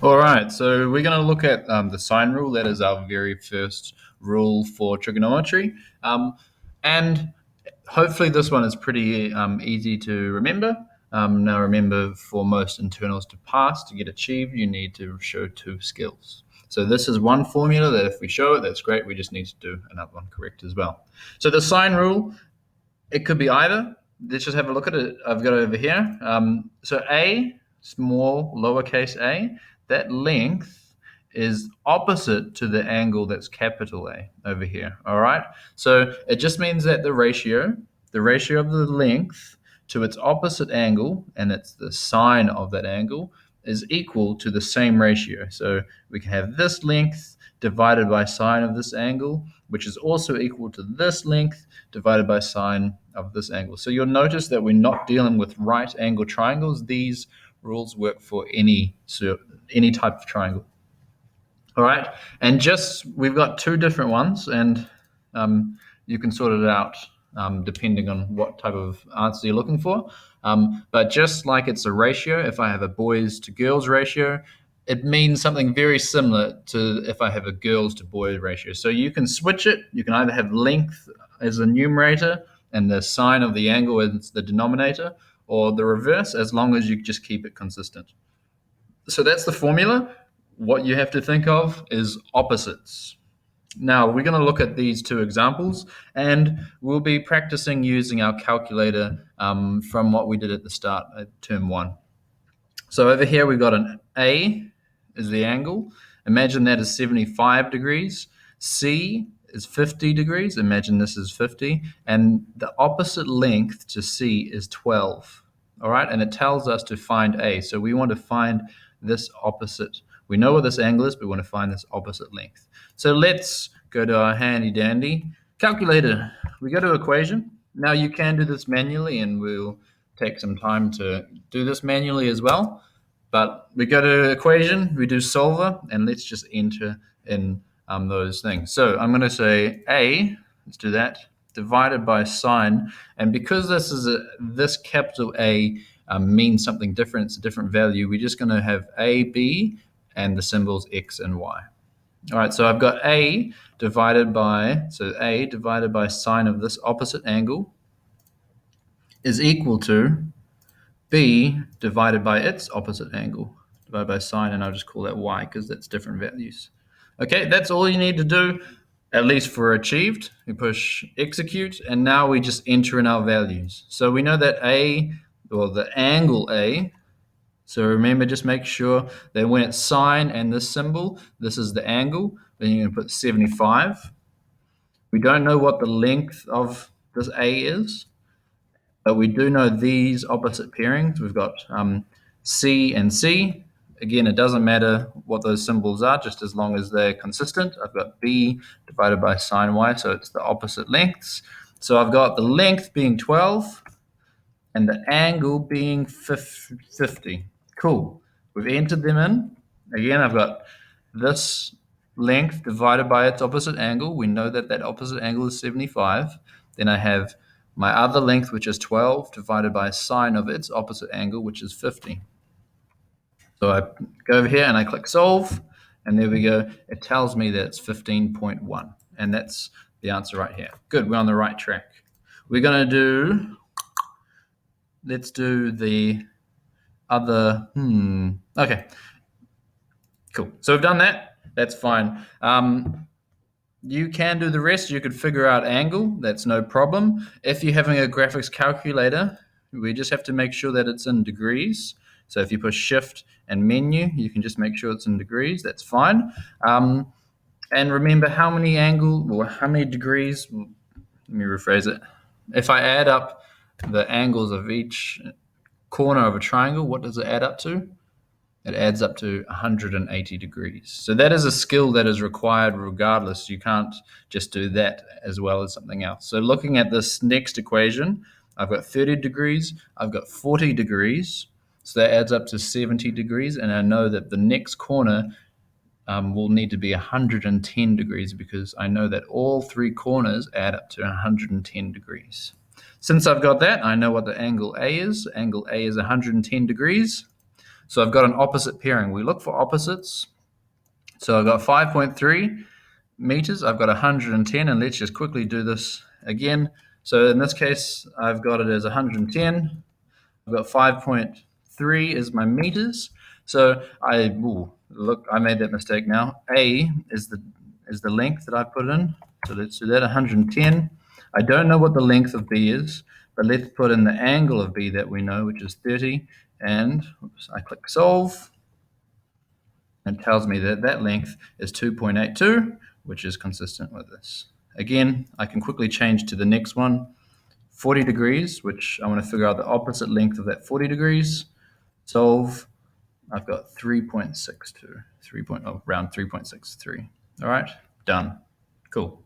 All right, so we're going to look at the sine rule. That is our very first rule for trigonometry. And hopefully this one is pretty easy to remember. Now remember, for most internals to pass, to get achieved, you need to show two skills. So this is one formula that if we show it, that's great. We just need to do another one correct as well. So the sine rule, it could be either. Let's just have a look at it. I've got it over here. So A, small lowercase a, that length is opposite to the angle that's capital A over here. All right. So it just means that the ratio of the length to its opposite angle, and it's the sine of that angle, is equal to the same ratio. So we can have this length divided by sine of this angle, which is also equal to this length divided by sine of this angle. So you'll notice that we're not dealing with right angle triangles. These rules work for any type of triangle. All right, and just we've got two different ones, and you can sort it out depending on what type of answer you're looking for. But just like it's a ratio, if I have a boys to girls ratio, it means something very similar to if I have a girls to boys ratio. So you can switch it. You can either have length as a numerator and the sine of the angle as the denominator, or the reverse, as long as you just keep it consistent. So that's the formula. What you have to think of is opposites. Now we're going to look at these two examples, and we'll be practicing using our calculator from what we did at the start at term 1. So over here we've got an A is the angle. Imagine that is 75 degrees. C is 50 degrees. Imagine this is 50. And the opposite length to C is 12. All right, and it tells us to find A. So we want to find this opposite. We know what this angle is, but we want to find this opposite length. So let's go to our handy dandy calculator. We go to equation. Now you can do this manually, and we'll take some time to do this manually as well. But we go to equation, we do solver, and let's just enter in those things. So I'm going to say A, let's do that, divided by sine. And because this capital A means something different, it's a different value, we're just going to have A, B, and the symbols X and Y. All right, so I've got A divided by sine of this opposite angle is equal to B divided by its opposite angle, divided by sine, and I'll just call that Y because that's different values. Okay, that's all you need to do, at least for achieved. We push execute, and now we just enter in our values. So we know that A, or the angle A, so remember, just make sure that when it's sine and this symbol, this is the angle, then you're going to put 75. We don't know what the length of this A is, but we do know these opposite pairings. We've got C and C. Again, it doesn't matter what those symbols are, just as long as they're consistent. I've got B divided by sine Y, so it's the opposite lengths. So I've got the length being 12 and the angle being 50. Cool. We've entered them in. Again, I've got this length divided by its opposite angle. We know that that opposite angle is 75. Then I have my other length, which is 12, divided by sine of its opposite angle, which is 50. So I go over here and I click solve, and there we go. It tells me that it's 15.1, and that's the answer right here. Good, we're on the right track. We're going to let's do the other, okay, cool. So we've done that. That's fine. You can do the rest. You could figure out angle. That's no problem. If you're having a graphics calculator, we just have to make sure that it's in degrees. So if you push shift and menu, you can just make sure it's in degrees. That's fine. And remember how many degrees, let me rephrase it. If I add up the angles of each corner of a triangle, what does it add up to? It adds up to 180 degrees. So that is a skill that is required regardless. You can't just do that as well as something else. So looking at this next equation, I've got 30 degrees, I've got 40 degrees. So that adds up to 70 degrees. And I know that the next corner will need to be 110 degrees because I know that all three corners add up to 110 degrees. Since I've got that, I know what the angle A is. Angle A is 110 degrees. So I've got an opposite pairing. We look for opposites. So I've got 5.3 meters. I've got 110, and let's just quickly do this again. So in this case, I've got it as 110. I've got 5.3 is my meters. So I made that mistake now. A is the length that I put in. So let's do that, 110. I don't know what the length of B is, but let's put in the angle of B that we know, which is 30. And I click solve. And it tells me that that length is 2.82, which is consistent with this. Again, I can quickly change to the next one, 40 degrees, which I want to figure out the opposite length of that 40 degrees. Solve. I've got 3.62, around 3.63. All right, done. Cool.